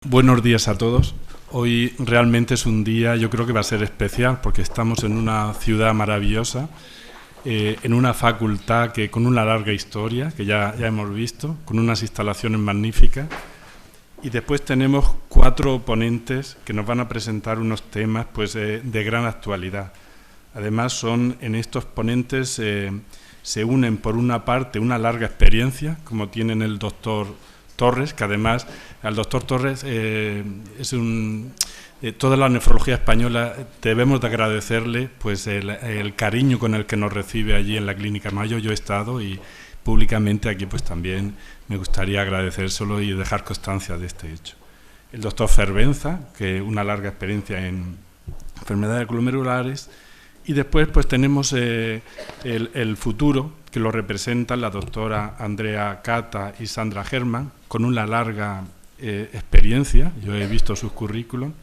Buenos días a todos. Hoy realmente es un día, yo creo que va a ser especial, porque estamos en una ciudad maravillosa, en una facultad que con una larga historia, que ya hemos visto, con unas instalaciones magníficas, y después tenemos 4 ponentes que nos van a presentar unos temas pues, de gran actualidad. Además, en estos ponentes se unen por una parte una larga experiencia, como tienen el doctor Torres, que además al doctor Torres toda la nefrología española debemos de agradecerle pues el cariño con el que nos recibe allí en la clínica Mayo. Yo he estado y públicamente aquí pues también me gustaría agradecérselo y dejar constancia de este hecho. El doctor Fervenza, que una larga experiencia en enfermedades glomerulares, y después pues tenemos el futuro, que lo representan la doctora Andrea Kattah y Sandra Herman, con una larga experiencia. Yo he visto sus currículum.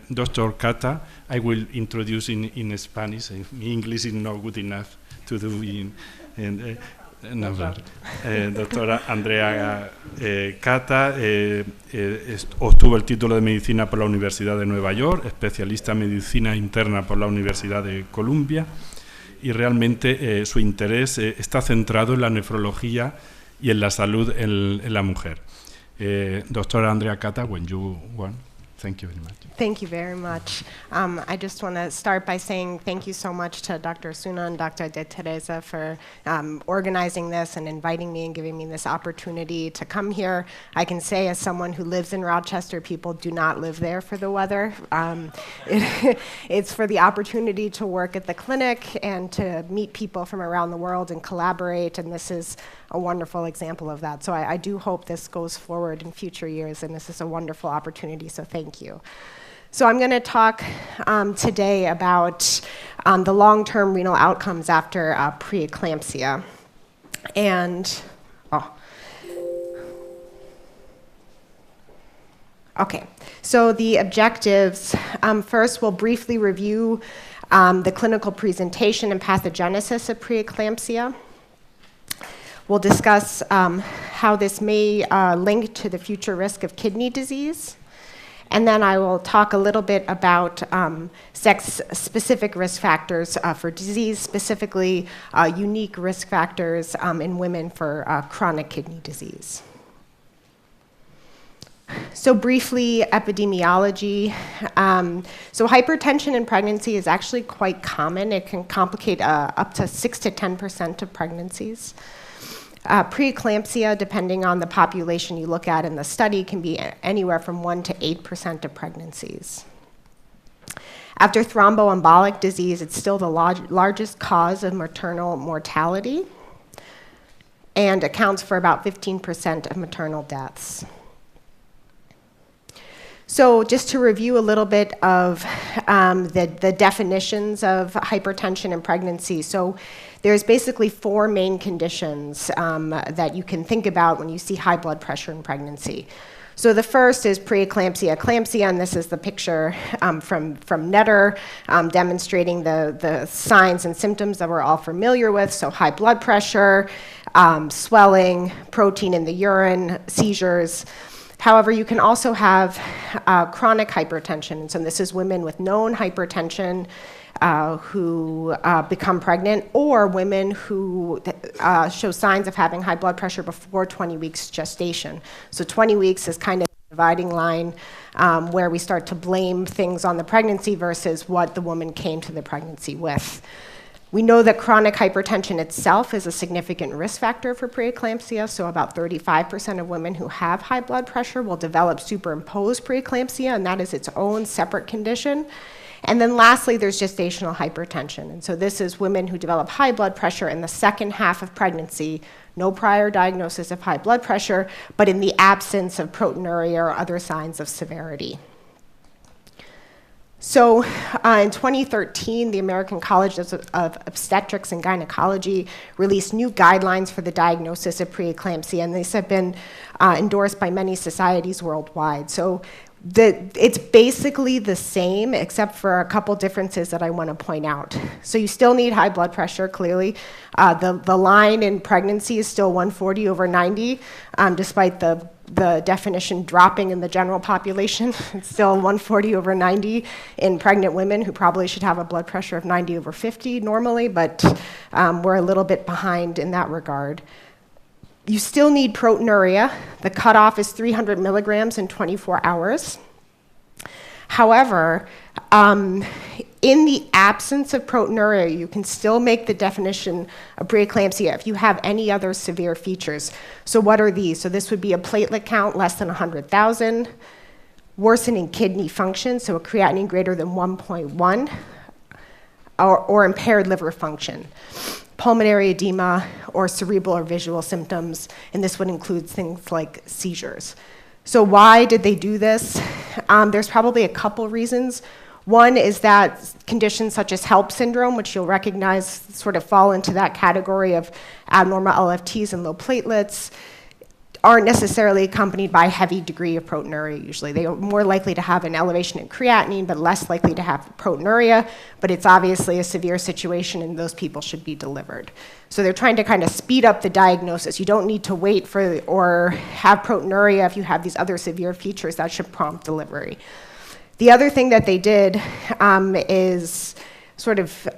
Dr. Kattah, I will introduce in Spanish. My English is not good enough to do doctora Andrea Kattah obtuvo el título de Medicina por la Universidad de Nueva York, especialista en Medicina Interna por la Universidad de Columbia, y realmente su interés está centrado en la nefrología y en la salud en la mujer. Doctora Andrea Kattah, when you want. Thank you very much. Thank you very much. I just want to start by saying thank you so much to Dr. S.E.N. and Dr. De Teresa for organizing this and inviting me and giving me this opportunity to come here. I can say, as someone who lives in Rochester, people do not live there for the weather. It's for the opportunity to work at the clinic and to meet people from around the world and collaborate, and this is a wonderful example of that. So I do hope this goes forward in future years, and this is a wonderful opportunity, so thank you. So I'm going to talk today about the long-term renal outcomes after preeclampsia. Okay, so the objectives. First, we'll briefly review the clinical presentation and pathogenesis of preeclampsia. We'll discuss how this may link to the future risk of kidney disease. And then I will talk a little bit about sex-specific risk factors for disease, specifically unique risk factors in women for chronic kidney disease. So briefly, epidemiology. So hypertension in pregnancy is actually quite common. It can complicate up to 6 to 10% of pregnancies. Preeclampsia, depending on the population you look at in the study, can be anywhere from 1 to 8% of pregnancies. After thromboembolic disease, it's still the largest cause of maternal mortality and accounts for about 15% of maternal deaths. So just to review a little bit of the definitions of hypertension in pregnancy. So there's basically 4 main conditions that you can think about when you see high blood pressure in pregnancy. So the first is preeclampsia, eclampsia, and this is the picture from Netter demonstrating the signs and symptoms that we're all familiar with. So high blood pressure, swelling, protein in the urine, seizures. However, you can also have chronic hypertension. And so this is women with known hypertension who become pregnant, or women who show signs of having high blood pressure before 20 weeks gestation. So 20 weeks is kind of the dividing line where we start to blame things on the pregnancy versus what the woman came to the pregnancy with. We know that chronic hypertension itself is a significant risk factor for preeclampsia, so about 35% of women who have high blood pressure will develop superimposed preeclampsia, and that is its own separate condition. And then lastly, there's gestational hypertension. And so this is women who develop high blood pressure in the second half of pregnancy, no prior diagnosis of high blood pressure, but in the absence of proteinuria or other signs of severity. So in 2013, the American College of Obstetrics and Gynecology released new guidelines for the diagnosis of preeclampsia, and these have been endorsed by many societies worldwide. So it's basically the same, except for a couple differences that I want to point out. So you still need high blood pressure, clearly. The line in pregnancy is still 140/90, despite the the definition dropping in the general population. It's still 140/90 in pregnant women who probably should have a blood pressure of 90/50 normally, but we're a little bit behind in that regard. You still need proteinuria. The cutoff is 300 milligrams in 24 hours. However, in the absence of proteinuria, you can still make the definition of preeclampsia if you have any other severe features. So what are these? So this would be a platelet count less than 100,000, worsening kidney function, so a creatinine greater than 1.1, or impaired liver function, pulmonary edema, or cerebral or visual symptoms, and this would include things like seizures. So why did they do this? There's probably a couple reasons. One is that conditions such as HELLP syndrome, which you'll recognize sort of fall into that category of abnormal LFTs and low platelets, aren't necessarily accompanied by a heavy degree of proteinuria usually. They are more likely to have an elevation in creatinine, but less likely to have proteinuria, but it's obviously a severe situation and those people should be delivered. So they're trying to kind of speed up the diagnosis. You don't need to wait for or have proteinuria if you have these other severe features that should prompt delivery. The other thing that they did is sort of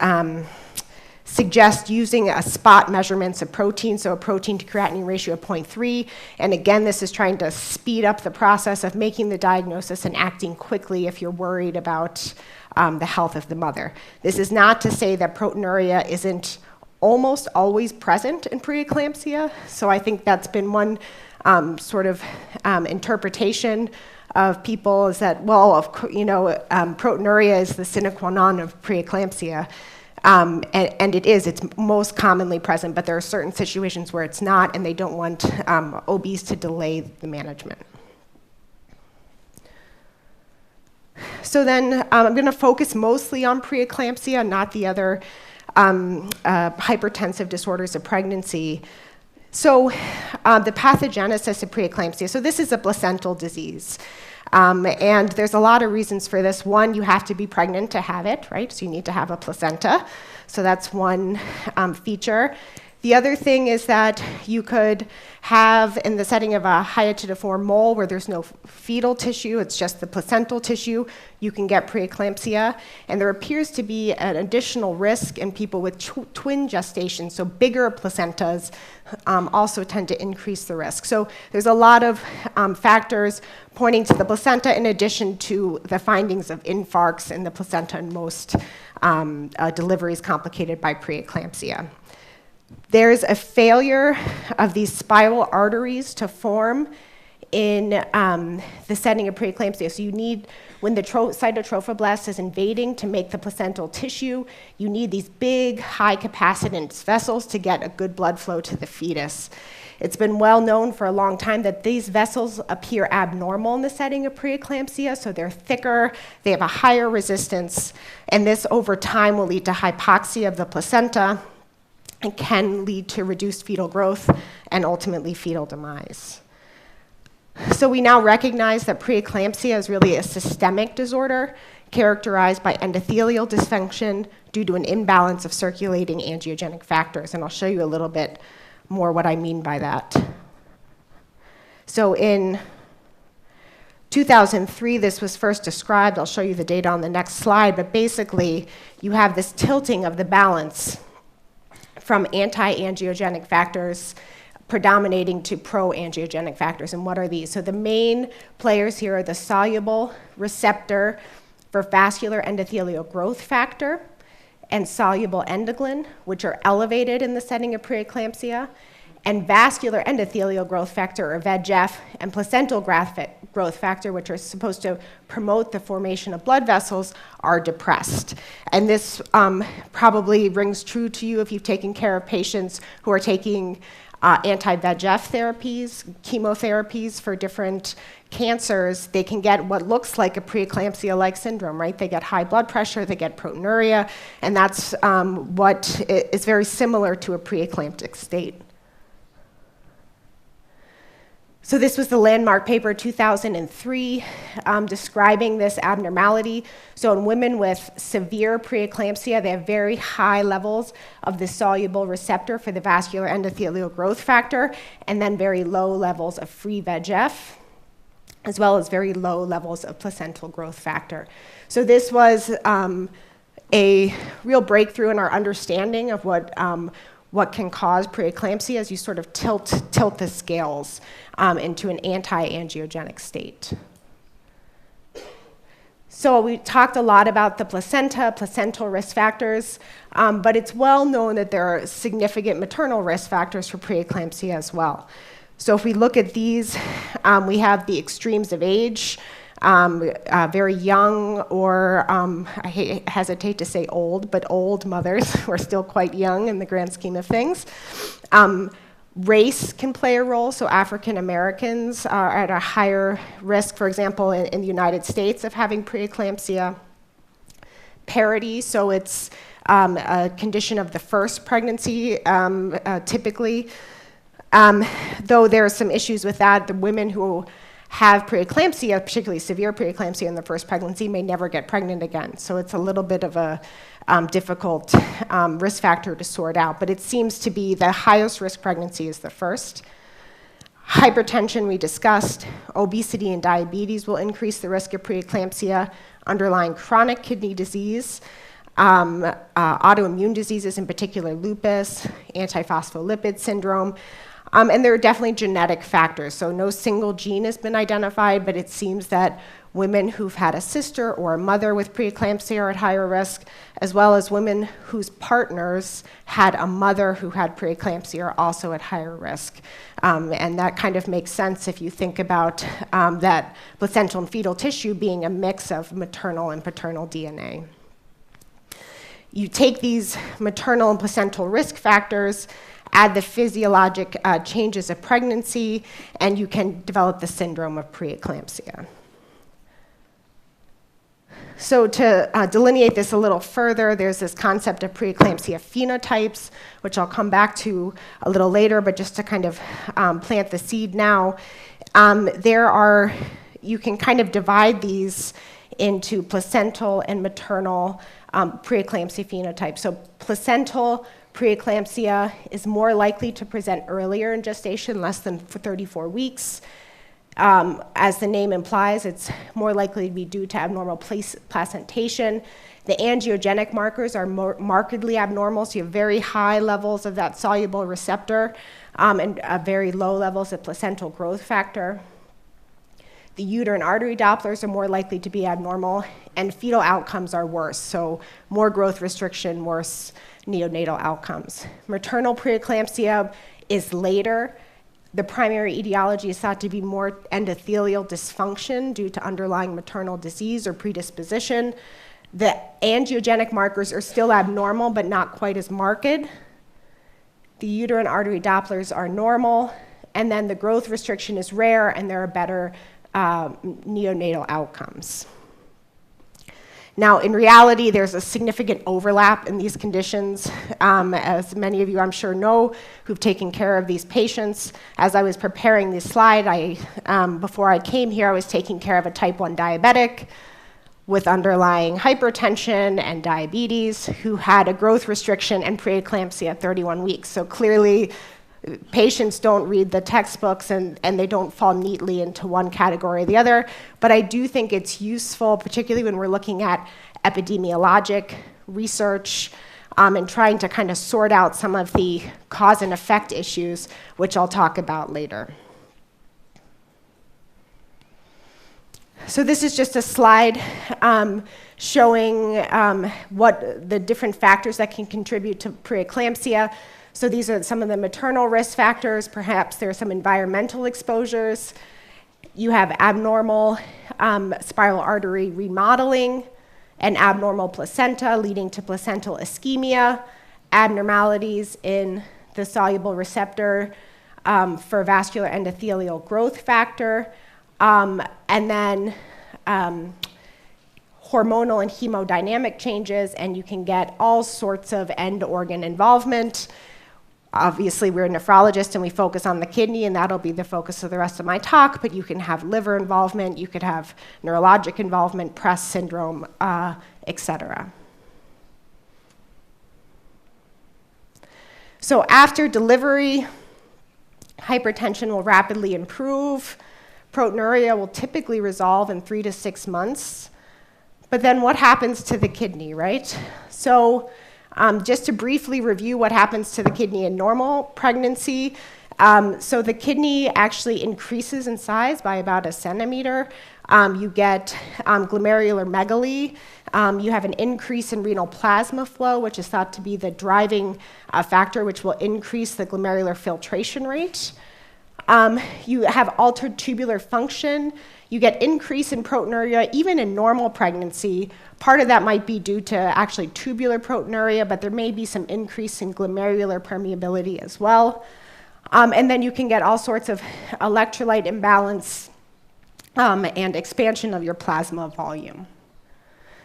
suggest using a spot measurements of protein, so a protein to creatinine ratio of 0.3. And again, this is trying to speed up the process of making the diagnosis and acting quickly if you're worried about the health of the mother. This is not to say that proteinuria isn't almost always present in preeclampsia. So I think that's been one sort of interpretation of people is that, well, proteinuria is the sine qua non of preeclampsia. And it is, it's most commonly present, but there are certain situations where it's not, and they don't want OBs to delay the management. So then I'm going to focus mostly on preeclampsia, not the other hypertensive disorders of pregnancy. So the pathogenesis of preeclampsia, so this is a placental disease. And there's a lot of reasons for this. One, you have to be pregnant to have it, right? So you need to have a placenta. So that's one feature. The other thing is that you could have, in the setting of a hyatidifform mole where there's no fetal tissue, it's just the placental tissue, you can get preeclampsia. And there appears to be an additional risk in people with twin gestation, so bigger placentas also tend to increase the risk. So there's a lot of factors pointing to the placenta in addition to the findings of infarcts in the placenta in most deliveries complicated by preeclampsia. There's a failure of these spiral arteries to form in the setting of preeclampsia. So you need, when the cytotrophoblast is invading to make the placental tissue, you need these big, high capacitance vessels to get a good blood flow to the fetus. It's been well known for a long time that these vessels appear abnormal in the setting of preeclampsia, so they're thicker, they have a higher resistance, and this over time will lead to hypoxia of the placenta, and can lead to reduced fetal growth and ultimately fetal demise. So we now recognize that preeclampsia is really a systemic disorder characterized by endothelial dysfunction due to an imbalance of circulating angiogenic factors, and I'll show you a little bit more what I mean by that. So in 2003, this was first described. I'll show you the data on the next slide, but basically you have this tilting of the balance from anti-angiogenic factors predominating to pro-angiogenic factors. And what are these? So the main players here are the soluble receptor for vascular endothelial growth factor and soluble endoglin, which are elevated in the setting of preeclampsia, and vascular endothelial growth factor, or VEGF, and placental growth factor, which are supposed to promote the formation of blood vessels, are depressed. And this probably rings true to you if you've taken care of patients who are taking anti-VEGF therapies, chemotherapies for different cancers. They can get what looks like a preeclampsia-like syndrome, right? They get high blood pressure, they get proteinuria, and that's what is very similar to a preeclamptic state. So this was the landmark paper 2003 describing this abnormality. So in women with severe preeclampsia, they have very high levels of the soluble receptor for the vascular endothelial growth factor, and then very low levels of free VEGF, as well as very low levels of placental growth factor. So this was a real breakthrough in our understanding of what can cause preeclampsia as you sort of tilt the scales into an anti-angiogenic state. So we talked a lot about the placenta, placental risk factors, but it's well known that there are significant maternal risk factors for preeclampsia as well. So if we look at these, we have the extremes of age, very young, or I hesitate to say old, but old mothers who are still quite young in the grand scheme of things. Race can play a role, so African Americans are at a higher risk, for example, in the United States of having preeclampsia. Parity, so it's a condition of the first pregnancy, typically. Though there are some issues with that, the women who have preeclampsia, particularly severe preeclampsia in the first pregnancy, may never get pregnant again. So it's a little bit of a difficult risk factor to sort out, but it seems to be the highest risk pregnancy is the first. Hypertension we discussed, obesity and diabetes will increase the risk of preeclampsia, underlying chronic kidney disease, autoimmune diseases, in particular lupus, antiphospholipid syndrome, and there are definitely genetic factors. So no single gene has been identified, but it seems that women who've had a sister or a mother with preeclampsia are at higher risk, as well as women whose partners had a mother who had preeclampsia are also at higher risk. And that kind of makes sense if you think about that placental and fetal tissue being a mix of maternal and paternal DNA. You take these maternal and placental risk factors, add the physiologic changes of pregnancy, and you can develop the syndrome of preeclampsia. So to delineate this a little further, there's this concept of preeclampsia phenotypes, which I'll come back to a little later, but just to kind of plant the seed now, you can kind of divide these into placental and maternal preeclampsia phenotypes. So placental preeclampsia is more likely to present earlier in gestation, less than 34 weeks. As the name implies, it's more likely to be due to abnormal placentation. The angiogenic markers are markedly abnormal, so you have very high levels of that soluble receptor and very low levels of placental growth factor. The uterine artery Dopplers are more likely to be abnormal, and fetal outcomes are worse, so more growth restriction, worse neonatal outcomes. Maternal preeclampsia is later. The primary etiology is thought to be more endothelial dysfunction due to underlying maternal disease or predisposition. The angiogenic markers are still abnormal, but not quite as marked. The uterine artery Dopplers are normal, and then the growth restriction is rare, and there are better neonatal outcomes. Now, in reality, there's a significant overlap in these conditions. As many of you, I'm sure, know, who've taken care of these patients. As I was preparing this slide, before I came here, I was taking care of a type 1 diabetic with underlying hypertension and diabetes who had a growth restriction and preeclampsia at 31 weeks. So clearly, patients don't read the textbooks and they don't fall neatly into one category or the other, but I do think it's useful, particularly when we're looking at epidemiologic research and trying to kind of sort out some of the cause and effect issues, which I'll talk about later. So this is just a slide showing what the different factors that can contribute to preeclampsia. So these are some of the maternal risk factors. Perhaps there are some environmental exposures. You have abnormal spiral artery remodeling, an abnormal placenta leading to placental ischemia, abnormalities in the soluble receptor for vascular endothelial growth factor, and then hormonal and hemodynamic changes, and you can get all sorts of end organ involvement. Obviously, we're nephrologists and we focus on the kidney, and that'll be the focus of the rest of my talk, but you can have liver involvement, you could have neurologic involvement, Press syndrome, etc. So after delivery, hypertension will rapidly improve. Proteinuria will typically resolve in 3 to 6 months. But then what happens to the kidney, right? So just to briefly review what happens to the kidney in normal pregnancy. So the kidney actually increases in size by about 1 centimeter. You get glomerulomegaly. You have an increase in renal plasma flow, which is thought to be the driving factor, which will increase the glomerular filtration rate. You have altered tubular function. You get increase in proteinuria even in normal pregnancy. Part of that might be due to actually tubular proteinuria, but there may be some increase in glomerular permeability as well. And then you can get all sorts of electrolyte imbalance and expansion of your plasma volume.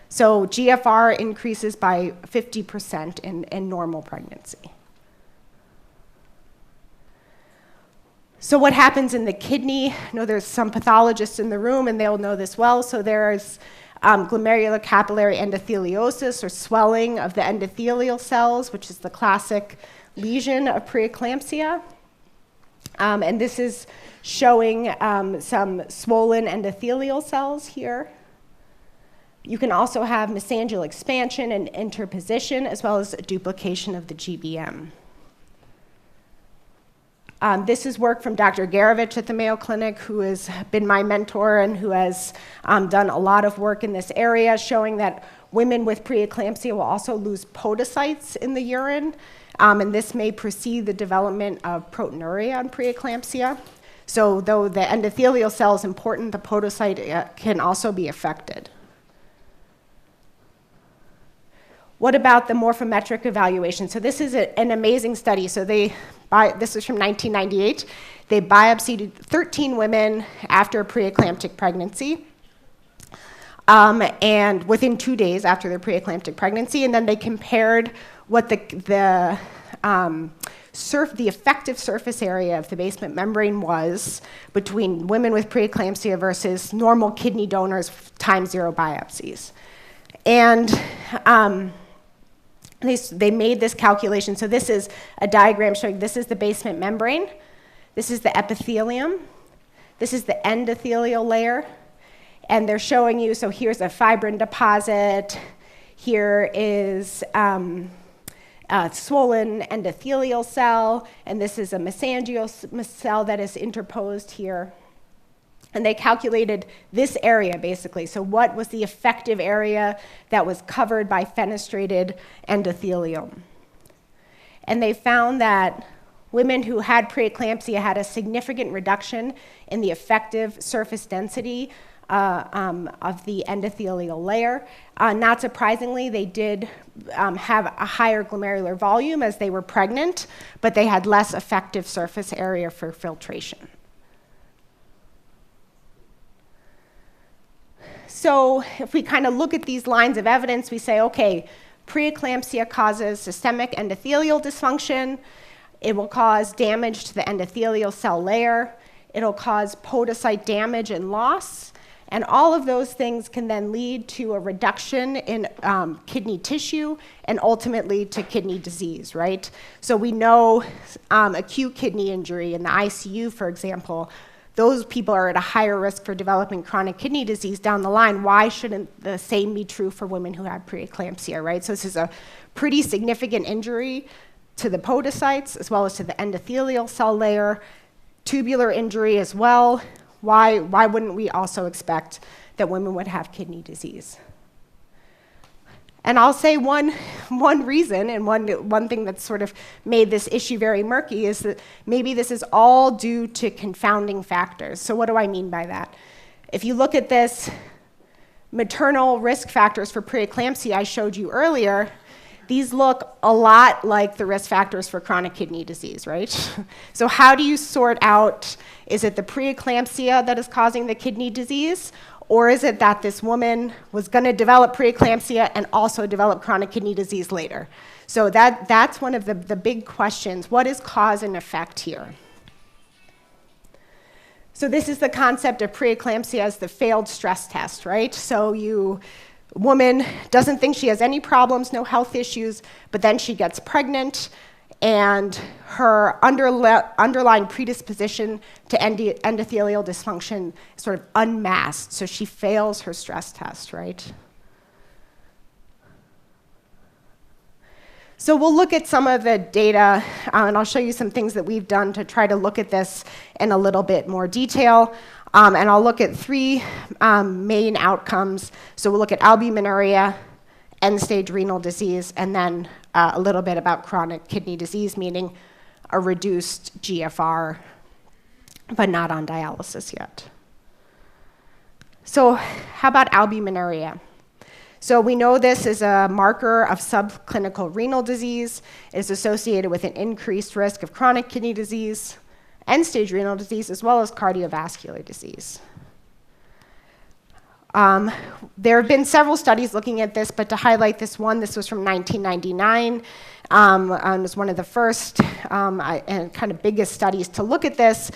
So GFR increases by 50% in normal pregnancy. So what happens in the kidney? I know there's some pathologists in the room, and they'll know this well. So there's glomerular capillary endotheliosis, or swelling of the endothelial cells, which is the classic lesion of preeclampsia. And this is showing some swollen endothelial cells here. You can also have mesangial expansion and interposition, as well as a duplication of the GBM. This is work from Dr. Garovich at the Mayo Clinic, who has been my mentor and who has done a lot of work in this area, showing that women with preeclampsia will also lose podocytes in the urine, and this may precede the development of proteinuria in preeclampsia. So though the endothelial cell is important, the podocyte can also be affected. What about the morphometric evaluation? So this is an amazing study. So this is from 1998. They biopsied 13 women after a preeclamptic pregnancy, and within 2 days after their preeclamptic pregnancy, and then they compared what the effective surface area of the basement membrane was between women with preeclampsia versus normal kidney donors time 0 biopsies. And they made this calculation. So this is a diagram showing this is the basement membrane, this is the epithelium, this is the endothelial layer, and they're showing you, so here's a fibrin deposit, here is a swollen endothelial cell, and this is a mesangial cell that is interposed here. And they calculated this area, basically. So what was the effective area that was covered by fenestrated endothelium? And they found that women who had preeclampsia had a significant reduction in the effective surface density of the endothelial layer. Not surprisingly, they did have a higher glomerular volume as they were pregnant, but they had less effective surface area for filtration. So if we kind of look at these lines of evidence, we say, okay, preeclampsia causes systemic endothelial dysfunction. It will cause damage to the endothelial cell layer. It'll cause podocyte damage and loss. And all of those things can then lead to a reduction in kidney tissue and ultimately to kidney disease, right? So we know acute kidney injury in the ICU, for example, those people are at a higher risk for developing chronic kidney disease down the line. Why shouldn't the same be true for women who had preeclampsia, right? So this is a pretty significant injury to the podocytes as well as to the endothelial cell layer, tubular injury as well. Why wouldn't we also expect that women would have kidney disease? And I'll say one reason, and one thing that's sort of made this issue very murky is that maybe this is all due to confounding factors. So what do I mean by that? If you look at this maternal risk factors for preeclampsia I showed you earlier, these look a lot like the risk factors for chronic kidney disease, right? So how do you sort out, is it the preeclampsia that is causing the kidney disease, Or is it that this woman was going to develop preeclampsia and also develop chronic kidney disease later? So that's one of the big questions. What is cause and effect here? So this is the concept of preeclampsia as the failed stress test, right? So woman doesn't think she has any problems, no health issues, but then she gets pregnant, and her underlying predisposition to endothelial dysfunction is sort of unmasked, so she fails her stress test, right? So we'll look at some of the data, and I'll show you some things that we've done to try to look at this in a little bit more detail. And I'll look at three main outcomes. So we'll look at albuminuria, end-stage renal disease, and then a little bit about chronic kidney disease, meaning a reduced GFR, but not on dialysis yet. So how about albuminuria? So we know this is a marker of subclinical renal disease. It's associated with an increased risk of chronic kidney disease, end-stage renal disease, as well as cardiovascular disease. There have been several studies looking at this, but to highlight this one, this was from 1999, and it was one of the first and kind of biggest studies to look at this.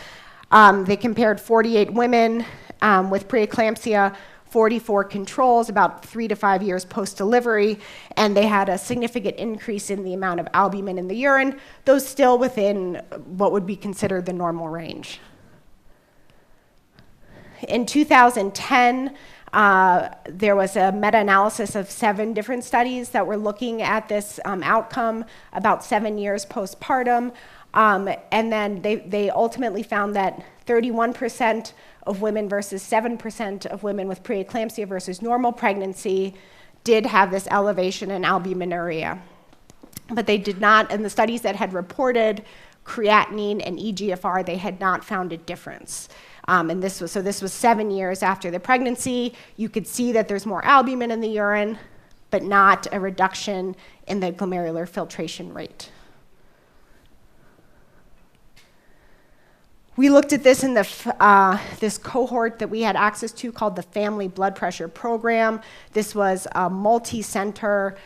They compared 48 women with preeclampsia, 44 controls about 3 to 5 years post-delivery, and they had a significant increase in the amount of albumin in the urine, though still within what would be considered the normal range. In 2010, there was a meta-analysis of 7 different studies that were looking at this outcome about 7 years postpartum, and then they ultimately found that 31% of women versus 7% of women with preeclampsia versus normal pregnancy did have this elevation in albuminuria. But they did not, in the studies that had reported creatinine and eGFR, they had not found a difference. And this was 7 years after the pregnancy. You could see that there's more albumin in the urine, but not a reduction in the glomerular filtration rate. We looked at this in this cohort that we had access to called the Family Blood Pressure Program. This was a multi-center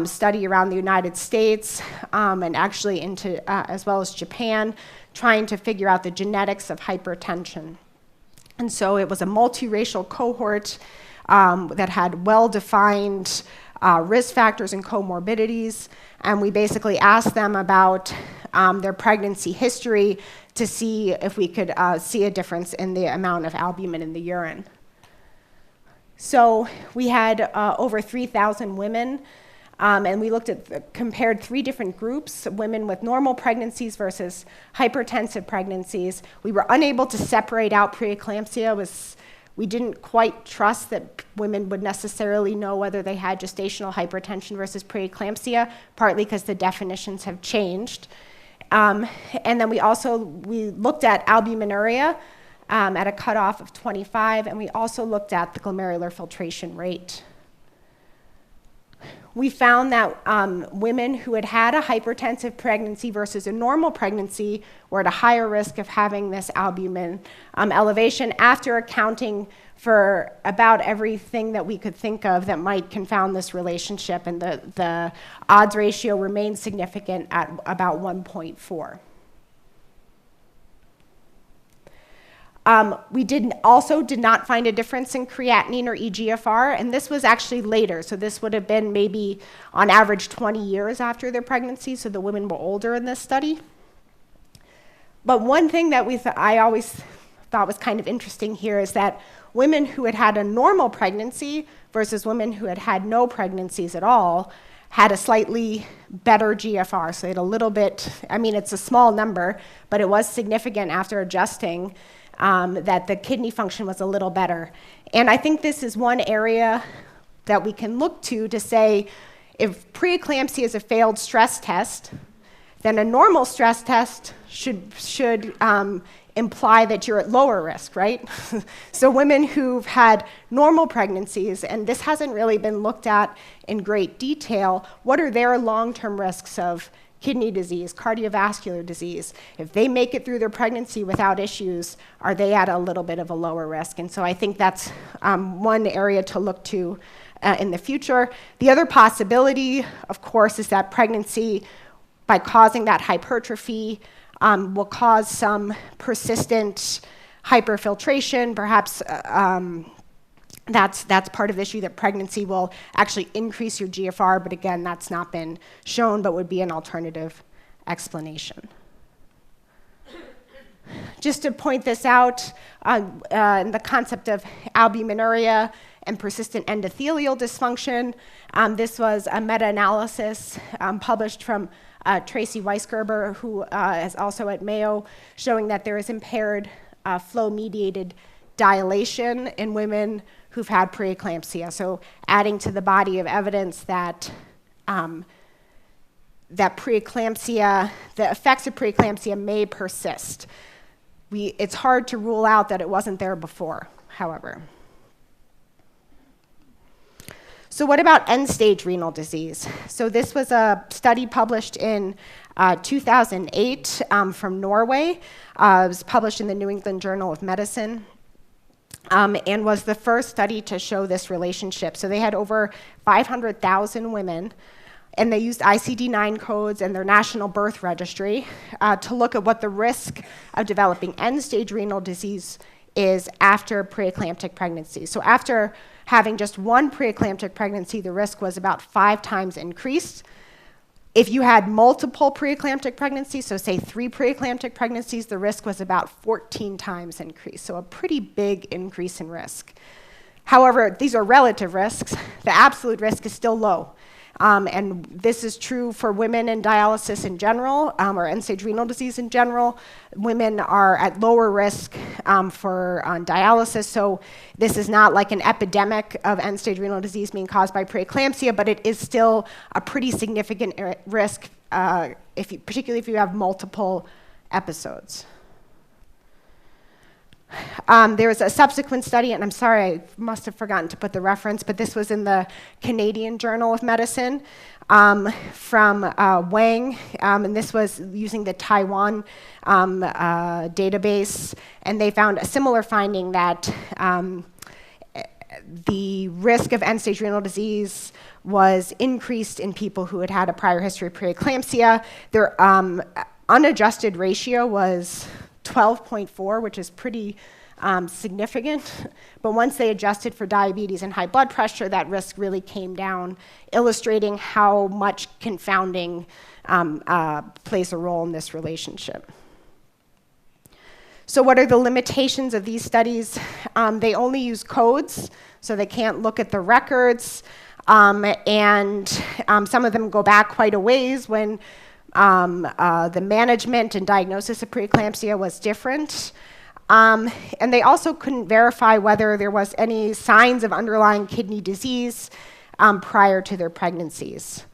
study around the United States and actually into as well as Japan, trying to figure out the genetics of hypertension. And so it was a multiracial cohort that had well-defined risk factors and comorbidities, and we basically asked them about their pregnancy history to see if we could see a difference in the amount of albumin in the urine. So we had over 3,000 women, and we compared 3 different groups, women with normal pregnancies versus hypertensive pregnancies. We were unable to separate out preeclampsia. We didn't quite trust that women would necessarily know whether they had gestational hypertension versus preeclampsia, partly because the definitions have changed. And then we looked at albuminuria at a cutoff of 25, and we also looked at the glomerular filtration rate. We found that women who had had a hypertensive pregnancy versus a normal pregnancy were at a higher risk of having this albumin elevation after accounting for about everything that we could think of that might confound this relationship, and the odds ratio remained significant at about 1.4. We also did not find a difference in creatinine or eGFR, and this was actually later. So this would have been maybe on average 20 years after their pregnancy, so the women were older in this study. But one thing that I always thought was kind of interesting here is that women who had had a normal pregnancy versus women who had had no pregnancies at all had a slightly better GFR. So they had a little bit, I mean, it's a small number, but it was significant after adjusting that the kidney function was a little better. And I think this is one area that we can look to say, if preeclampsia is a failed stress test, then a normal stress test should imply that you're at lower risk, right? So women who've had normal pregnancies, and this hasn't really been looked at in great detail, what are their long-term risks of kidney disease, cardiovascular disease, if they make it through their pregnancy without issues, are they at a little bit of a lower risk? And so I think that's one area to look to in the future. The other possibility, of course, is that pregnancy, by causing that hypertrophy, will cause some persistent hyperfiltration. Perhaps that's part of the issue, that pregnancy will actually increase your GFR, but again, that's not been shown, but would be an alternative explanation. Just to point this out, the concept of albuminuria and persistent endothelial dysfunction, this was a meta-analysis published from Tracy Weisgerber, who is also at Mayo, showing that there is impaired flow-mediated dilation in women who've had preeclampsia. So adding to the body of evidence that that preeclampsia, the effects of preeclampsia may persist. It's hard to rule out that it wasn't there before, however. So what about end-stage renal disease? So this was a study published in 2008 from Norway. It was published in the New England Journal of Medicine. And was the first study to show this relationship. So they had over 500,000 women, and they used ICD-9 codes and their national birth registry to look at what the risk of developing end-stage renal disease is after preeclamptic pregnancy. So after having just one preeclamptic pregnancy, the risk was about 5 times increased. If you had multiple preeclamptic pregnancies, so say 3 preeclamptic pregnancies, the risk was about 14 times increased, so a pretty big increase in risk. However, these are relative risks. The absolute risk is still low. And this is true for women in dialysis in general, or end-stage renal disease in general. Women are at lower risk for dialysis, so this is not like an epidemic of end-stage renal disease being caused by preeclampsia, but it is still a pretty significant risk, particularly if you have multiple episodes. There was a subsequent study, and I'm sorry, I must have forgotten to put the reference, but this was in the Canadian Journal of Medicine from Wang, and this was using the Taiwan database, and they found a similar finding that the risk of end-stage renal disease was increased in people who had had a prior history of preeclampsia. Their unadjusted ratio was 12.4, which is pretty significant. But once they adjusted for diabetes and high blood pressure, that risk really came down, illustrating how much confounding plays a role in this relationship. So what are the limitations of these studies? They only use codes, so they can't look at the records. And some of them go back quite a ways when the management and diagnosis of preeclampsia was different. And they also couldn't verify whether there was any signs of underlying kidney disease prior to their pregnancies.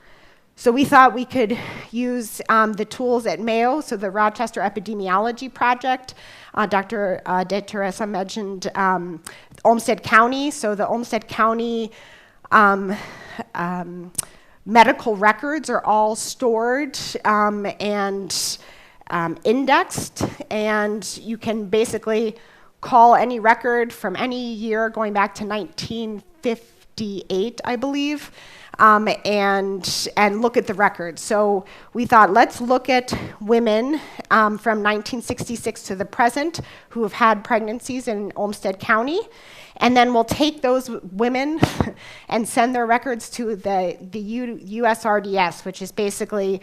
So we thought we could use the tools at Mayo, so the Rochester Epidemiology Project. Dr. De Teresa mentioned Olmsted County. So the Olmsted County medical records are all stored and indexed, and you can basically call any record from any year going back to 1958, I believe, and look at the records. So we thought, let's look at women from 1966 to the present who have had pregnancies in Olmsted County, and then we'll take those women and send their records to the USRDS, which is basically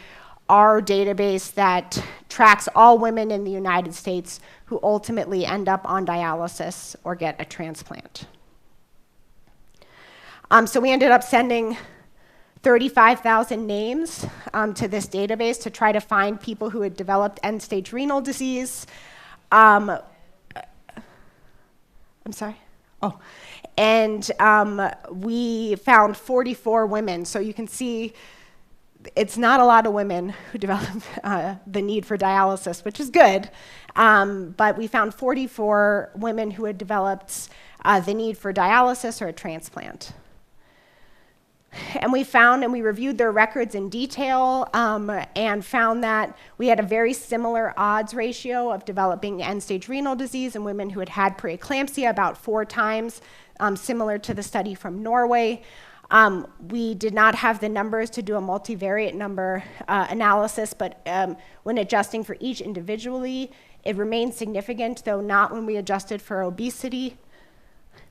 our database that tracks all women in the United States who ultimately end up on dialysis or get a transplant. So we ended up sending 35,000 names to this database to try to find people who had developed end-stage renal disease. I'm sorry? Oh. And we found 44 women. So you can see it's not a lot of women who develop the need for dialysis, which is good. But we found 44 women who had developed the need for dialysis or a transplant. And we found, and we reviewed their records in detail, and found that we had a very similar odds ratio of developing end-stage renal disease in women who had had preeclampsia, about 4 times, similar to the study from Norway. We did not have the numbers to do a multivariate number analysis, but when adjusting for each individually, it remained significant, though not when we adjusted for obesity.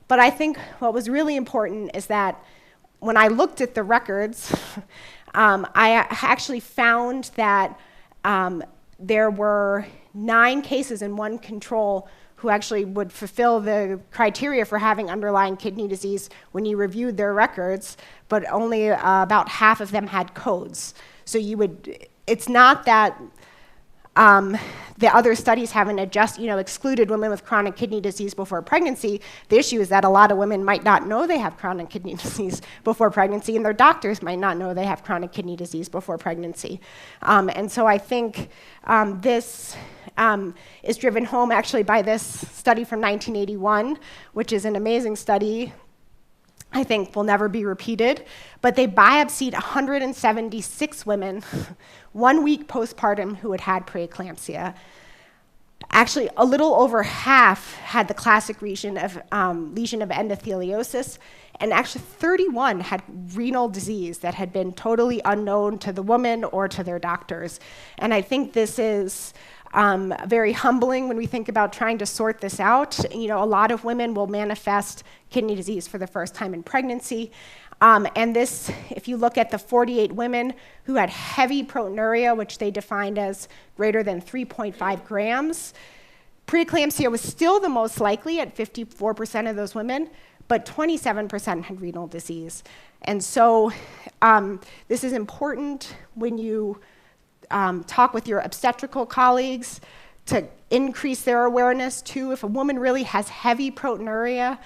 But I think what was really important is that when I looked at the records, I actually found that there were 9 cases in one control who actually would fulfill the criteria for having underlying kidney disease when you reviewed their records, but only about half of them had codes. So it's not that the other studies haven't excluded women with chronic kidney disease before pregnancy. The issue is that a lot of women might not know they have chronic kidney disease before pregnancy, and their doctors might not know they have chronic kidney disease before pregnancy. And so I think this is driven home actually by this study from 1981, which is an amazing study. I think will never be repeated, but they biopsied 176 women 1 week postpartum who had had preeclampsia. Actually, a little over half had the classic lesion of endotheliosis, and actually 31 had renal disease that had been totally unknown to the woman or to their doctors. And I think this is very humbling when we think about trying to sort this out. A lot of women will manifest kidney disease for the first time in pregnancy. And this, if you look at the 48 women who had heavy proteinuria, which they defined as greater than 3.5 grams, preeclampsia was still the most likely at 54% of those women, but 27% had renal disease. And so this is important when you talk with your obstetrical colleagues to increase their awareness too. If a woman really has heavy proteinuria,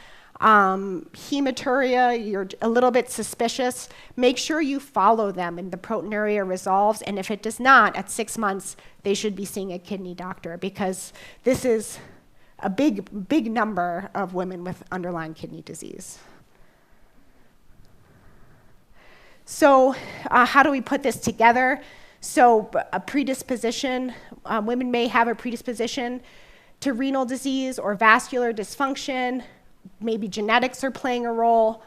hematuria, you're a little bit suspicious, make sure you follow them and the proteinuria resolves, and if it does not, at 6 months, they should be seeing a kidney doctor, because this is a big number of women with underlying kidney disease. So how do we put this together? So a predisposition, women may have a predisposition to renal disease or vascular dysfunction. Maybe genetics are playing a role.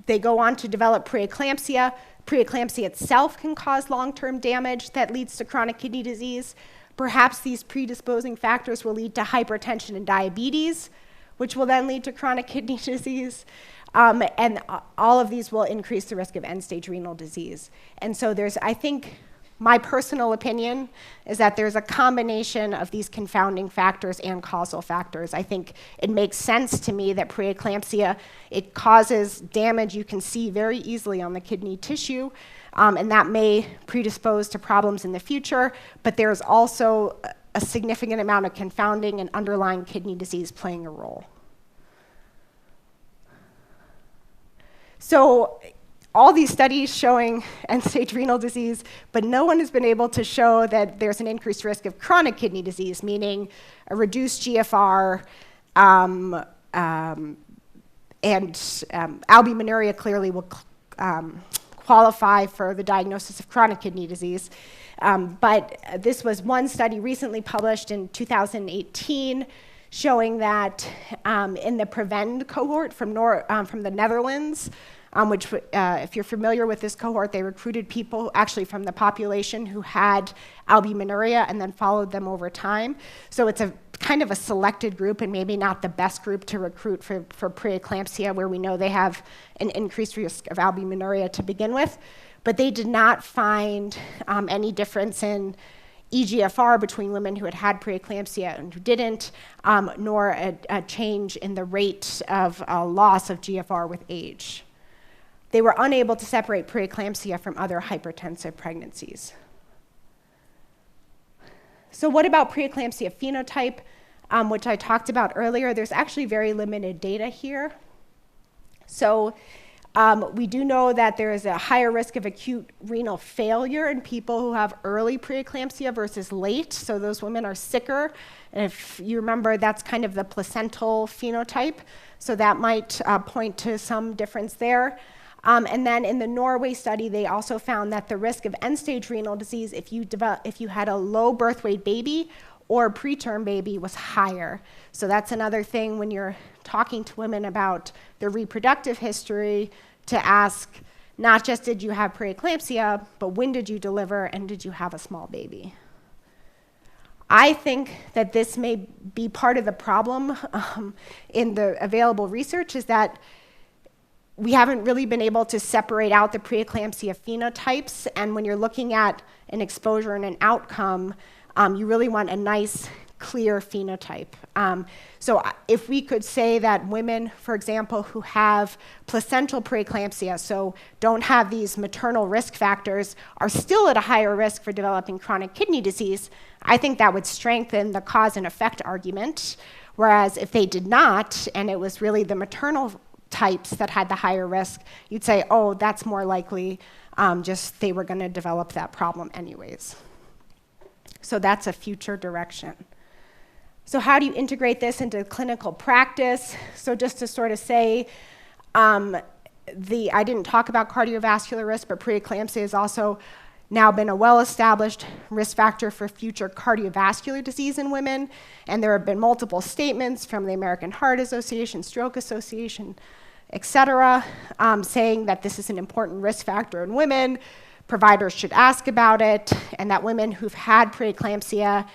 They go on to develop preeclampsia. Preeclampsia itself can cause long-term damage that leads to chronic kidney disease. Perhaps these predisposing factors will lead to hypertension and diabetes, which will then lead to chronic kidney disease. And all of these will increase the risk of end-stage renal disease. And so I think, my personal opinion is that there's a combination of these confounding factors and causal factors. I think it makes sense to me that preeclampsia, it causes damage you can see very easily on the kidney tissue, and that may predispose to problems in the future, but there's also a significant amount of confounding and underlying kidney disease playing a role. So all these studies showing end-stage renal disease, but no one has been able to show that there's an increased risk of chronic kidney disease, meaning a reduced GFR, and albuminuria clearly will qualify for the diagnosis of chronic kidney disease. But this was one study recently published in 2018 showing that in the PREVEND cohort from the Netherlands, which, if you're familiar with this cohort, they recruited people actually from the population who had albuminuria and then followed them over time. So it's a kind of a selected group and maybe not the best group to recruit for preeclampsia, where we know they have an increased risk of albuminuria to begin with. But they did not find any difference in eGFR between women who had had preeclampsia and who didn't, nor a change in the rate of loss of GFR with age. They were unable to separate preeclampsia from other hypertensive pregnancies. So what about preeclampsia phenotype, which I talked about earlier? There's actually very limited data here. So We do know that there is a higher risk of acute renal failure in people who have early preeclampsia versus late. So those women are sicker. And if you remember, that's kind of the placental phenotype. So that might point to some difference there. And then in the Norway study, they also found that the risk of end-stage renal disease if you had a low birth weight baby or preterm baby was higher. So that's another thing when you're talking to women about their reproductive history to ask not just did you have preeclampsia, but when did you deliver and did you have a small baby? I think that this may be part of the problem in the available research is that we haven't really been able to separate out the preeclampsia phenotypes, and when you're looking at an exposure and an outcome, you really want a nice, clear phenotype. So if we could say that women, for example, who have placental preeclampsia, so don't have these maternal risk factors, are still at a higher risk for developing chronic kidney disease, I think that would strengthen the cause and effect argument. Whereas if they did not, and it was really the maternal types that had the higher risk, you'd say, oh, that's more likely, just they were going to develop that problem anyways. So that's a future direction. So how do you integrate this into clinical practice? So just to sort of say, I didn't talk about cardiovascular risk, but preeclampsia has also now been a well-established risk factor for future cardiovascular disease in women. And there have been multiple statements from the American Heart Association, Stroke Association, et cetera, saying that this is an important risk factor in women. Providers should ask about it, and that women who've had preeclampsia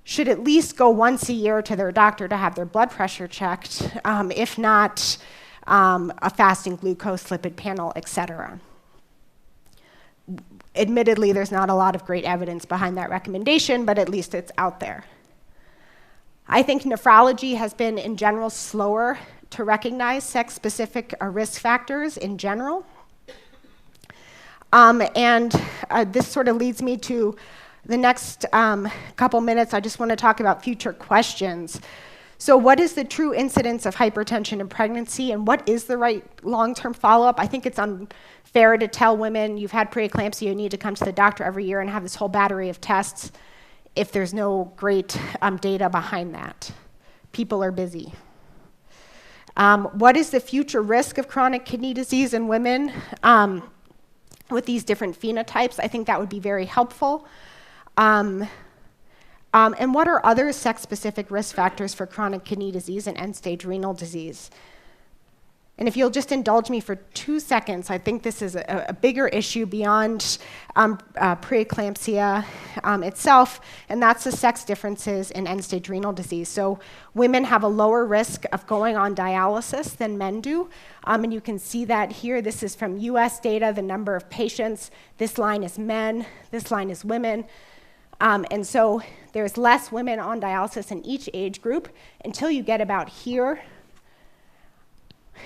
should at least go once a year to their doctor to have their blood pressure checked, if not a fasting glucose lipid panel, et cetera. Admittedly, there's not a lot of great evidence behind that recommendation, but at least it's out there. I think nephrology has been, in general, slower to recognize sex-specific risk factors in general. This sort of leads me to the next couple minutes. I just want to talk about future questions. So what is the true incidence of hypertension in pregnancy, and what is the right long-term follow-up? I think it's unfair to tell women you've had preeclampsia, you need to come to the doctor every year and have this whole battery of tests if there's no great data behind that. People are busy. What is the future risk of chronic kidney disease in women with these different phenotypes? I think that would be very helpful. And what are other sex-specific risk factors for chronic kidney disease and end-stage renal disease? And if you'll just indulge me for 2 seconds, I think this is a bigger issue beyond preeclampsia itself, and that's the sex differences in end-stage renal disease. So women have a lower risk of going on dialysis than men do, and you can see that here. This is from US data, the number of patients. This line is men, this line is women. And so there's less women on dialysis in each age group until you get about here.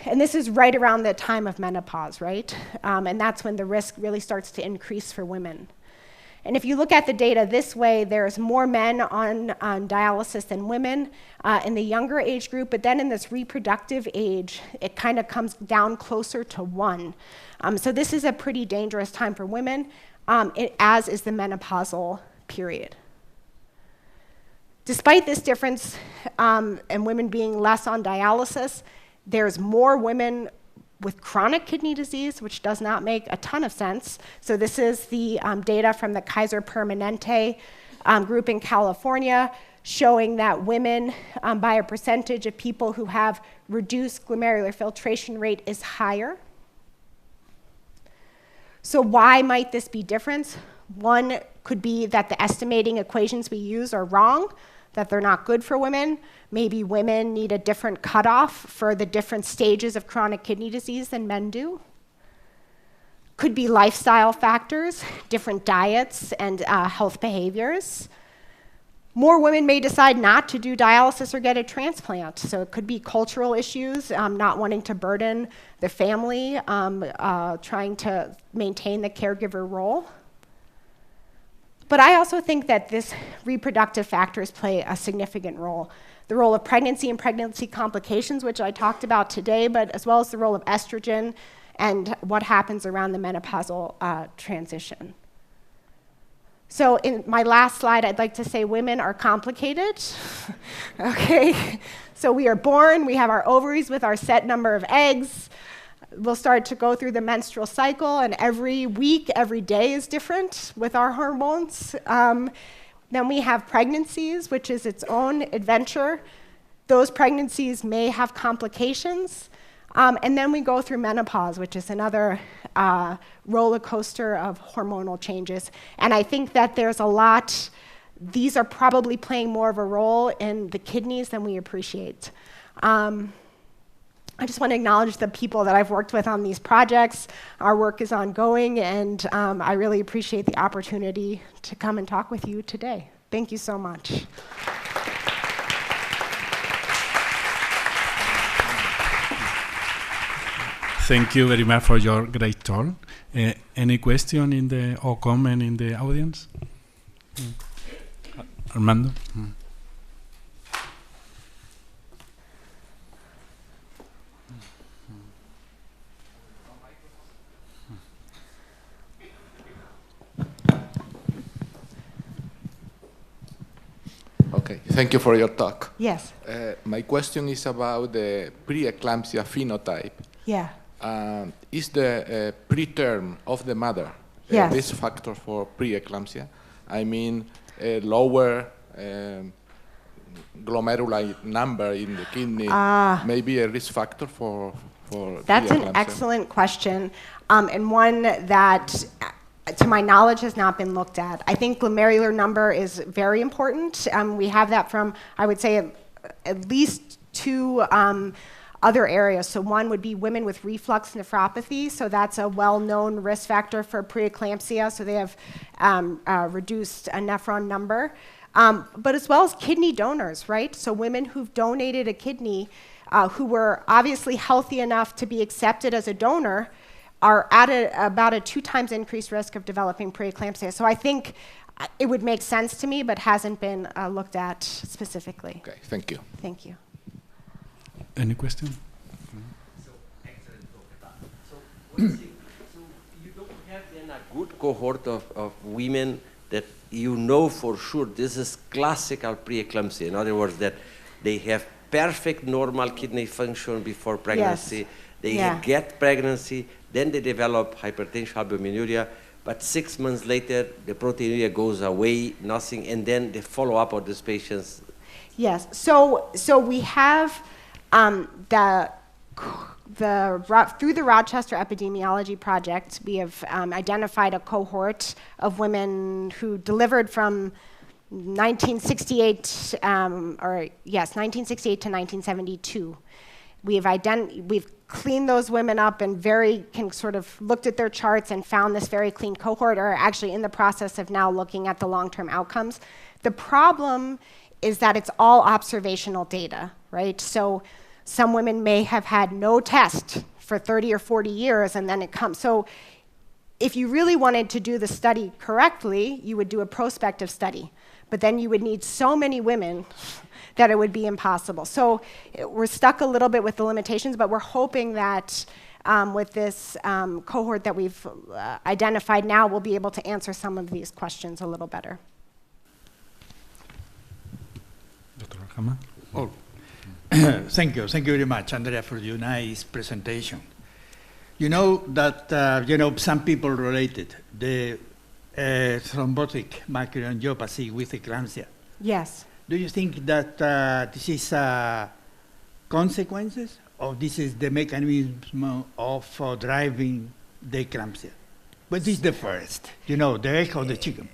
And this is right around the time of menopause, right? And that's when the risk really starts to increase for women. And if you look at the data this way, there's more men on dialysis than women in the younger age group, but then in this reproductive age, it kind of comes down closer to 1. So this is a pretty dangerous time for women, as is the menopausal period. Despite this difference and women being less on dialysis, there's more women with chronic kidney disease, which does not make a ton of sense. So this is the data from the Kaiser Permanente group in California, showing that women, by a percentage of people who have reduced glomerular filtration rate, is higher. So why might this be different? One could be that the estimating equations we use are wrong, that they're not good for women. Maybe women need a different cutoff for the different stages of chronic kidney disease than men do. Could be lifestyle factors, different diets, and health behaviors. More women may decide not to do dialysis or get a transplant. So it could be cultural issues, not wanting to burden the family, trying to maintain the caregiver role. But I also think that this reproductive factors play a significant role. the role of pregnancy and pregnancy complications, which I talked about today, but as well as the role of estrogen and what happens around the menopausal transition. So in my last slide, I'd like to say women are complicated. Okay, so we are born, we have our ovaries with our set number of eggs. We'll start to go through the menstrual cycle, and every week, every day is different with our hormones. Then we have pregnancies, which is its own adventure. Those pregnancies may have complications. And then we go through menopause, which is another roller coaster of hormonal changes. And I think that there's a lot, these are probably playing more of a role in the kidneys than we appreciate. I just want to acknowledge the people that I've worked with on these projects. Our work is ongoing, and I really appreciate the opportunity to come and talk with you today. Thank you so much. Thank you very much for your great talk. Any question in the or comment in the audience? Armando? Okay, thank you for your talk. Yes. My question is about the preeclampsia phenotype. Yeah. Is the preterm of the mother a Yes. risk factor for preeclampsia? I mean, a lower glomerular number in the kidney may be a risk factor for That's an preeclampsia? excellent question, and one that, to my knowledge, has not been looked at. I think glomerular number is very important. We have that from, I would say, at least two other areas. So one would be women with reflux nephropathy. So that's a well-known risk factor for preeclampsia. So they have reduced a nephron number. But as well as kidney donors, right? So women who've donated a kidney who were obviously healthy enough to be accepted as a donor are at about a 2 times increased risk of developing preeclampsia. So I think it would make sense to me, but hasn't been looked at specifically. Okay, thank you. Thank you. Any question? So, excellent talk. So, one thing, so you don't have then a good cohort of women that you know for sure this is classical preeclampsia. In other words, that they have perfect normal kidney function before pregnancy. Yes. They Yeah. get pregnancy, then they develop hypertension, albuminuria, but 6 months later, the proteinuria goes away, nothing, and then the follow-up of these patients. Yes. So we have through the Rochester Epidemiology Project, we have identified a cohort of women who delivered from 1968, 1968 to 1972. We've cleaned those women up and sort of looked at their charts and found this very clean cohort, or actually in the process of now looking at the long-term outcomes. The problem is that it's all observational data, right? So some women may have had no test for 30 or 40 years, and then it comes. So if you really wanted to do the study correctly, you would do a prospective study. But then you would need so many women that it would be impossible. So we're stuck a little bit with the limitations, but we're hoping that with this cohort that we've identified now, we'll be able to answer some of these questions a little better. Dr. Alhama? Oh. Thank you very much, Andrea, for your nice presentation. You know that some people related the thrombotic microangiopathy with eclampsia. Yes. Do you think that this is consequences, or this is the mechanism of driving the eclampsia? What is the first? The egg or the chicken?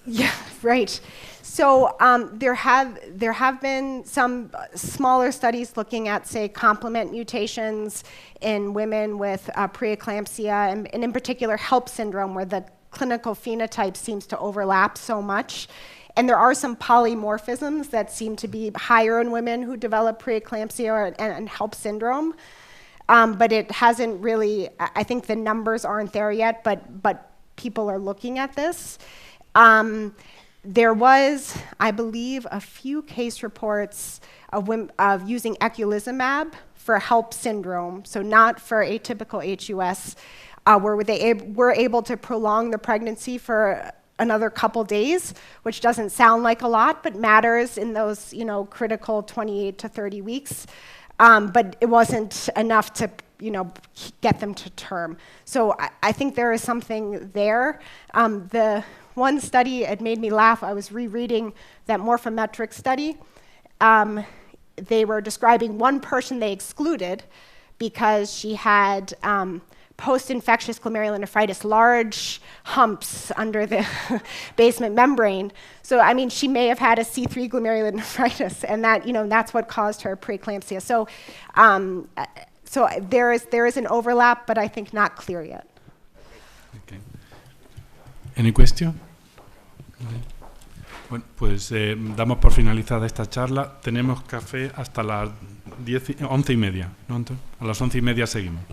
Yeah, right. So there have been some smaller studies looking at, say, complement mutations in women with preeclampsia, and in particular HELP syndrome, where the clinical phenotype seems to overlap so much. And there are some polymorphisms that seem to be higher in women who develop preeclampsia and HELP syndrome. But it hasn't really, I think the numbers aren't there yet, but people are looking at this. There was, I believe, a few case reports of using eculizumab for HELP syndrome, so not for atypical HUS, where they were able to prolong the pregnancy for another couple days, which doesn't sound like a lot, but matters in those critical 28 to 30 weeks. But it wasn't enough to get them to term. So I think there is something there. The one study, it made me laugh. I was rereading that morphometric study. They were describing one person they excluded because she had post-infectious glomerulonephritis, large humps under the basement membrane. So, I mean, she may have had a C3 glomerulonephritis, and that's what caused her preeclampsia. So, so there is an overlap, but I think not clear yet. Okay. Any question? Bueno, pues damos por finalizada esta charla. Tenemos café hasta las 11:30, ¿no? A las 11:30 seguimos.